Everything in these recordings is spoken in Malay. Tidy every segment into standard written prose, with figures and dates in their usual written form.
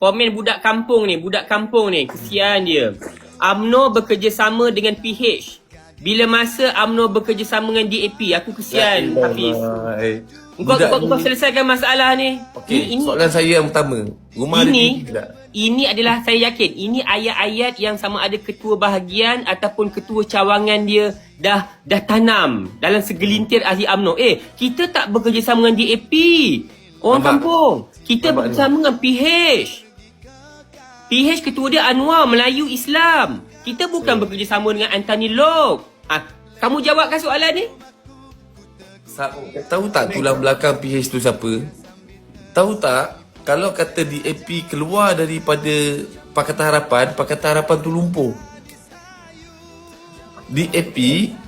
Komen budak kampung ni, kesian dia. UMNO bekerjasama dengan PH. Bila masa UMNO bekerjasama dengan DAP, aku kesian Hafiz. Kau selesaikan masalah ni. Okey, soalan saya yang pertama. Rumah Ini ada TV tak? ini adalah, saya yakin, ini ayat-ayat yang sama ada ketua bahagian ataupun ketua cawangan dia dah tanam dalam segelintir ahli UMNO. Kita tak bekerjasama dengan DAP. Orang kampung. Kita bekerjasama dengan PH. PH ketua dia Anwar, Melayu Islam. Kita bukan bekerjasama dengan Antoni Lok. Kamu jawabkan soalan ni? Tahu tak tulang belakang PH tu siapa? Tahu tak, kalau kata DAP keluar daripada Pakatan Harapan tu lumpuh. DAP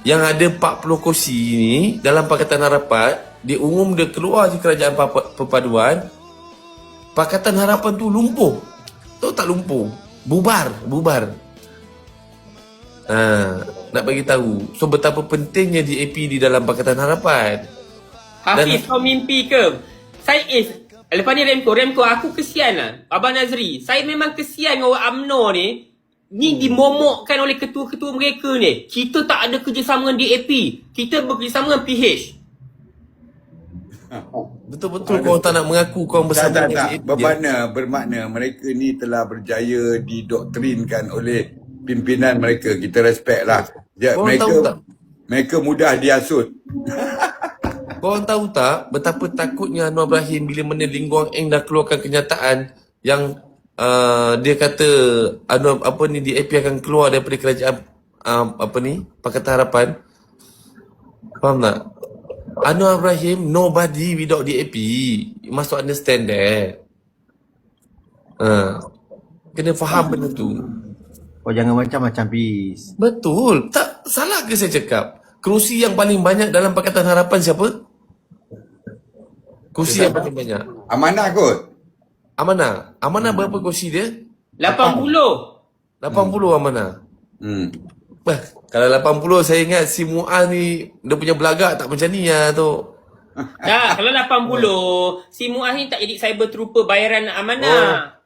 yang ada 40 kursi ni dalam Pakatan Harapan, dia umum dia keluar je kerajaan perpaduan, Pakatan Harapan tu lumpuh. Tahu tak lumpuh? Bubar. Nak bagi tahu. So betapa pentingnya DAP di dalam Pakatan Harapan. Hafiz, kau mimpi ke? Saya lepas ni Remco, aku kesian lah. Abang Nazri, saya memang kesian dengan orang UMNO ni. Ni dimomokkan oleh ketua-ketua mereka ni. Kita tak ada kerjasama dengan DAP. Kita bekerjasama dengan PH. Betul-betul kau tak nak mengaku kau bersama dengan DAP. Bermakna mereka ni telah berjaya didoktrinkan oleh pimpinan mereka. Kita respect lah. Mereka mudah dihasut. Korang tahu tak betapa takutnya Anwar Ibrahim bila mana Lee Kuan Yew dah keluarkan kenyataan yang dia kata DAP akan keluar daripada kerajaan Pakatan Harapan. Faham tak? Anwar Ibrahim nobody without DAP. You must understand that. Kena faham benda tu. Kau jangan macam-macam, Bis. Betul. Tak salah ke saya cakap? Kerusi yang paling banyak dalam Pakatan Harapan siapa? Kerusi yang paling banyak. Amanah kot. Amanah berapa kerusi dia? 80. 80 Amanah. Kalau 80 saya ingat si Muaz ni dia punya belagak tak macam ni lah tu. Kalau 80, si Muaz ni tak jadi cyber trooper bayaran amanah.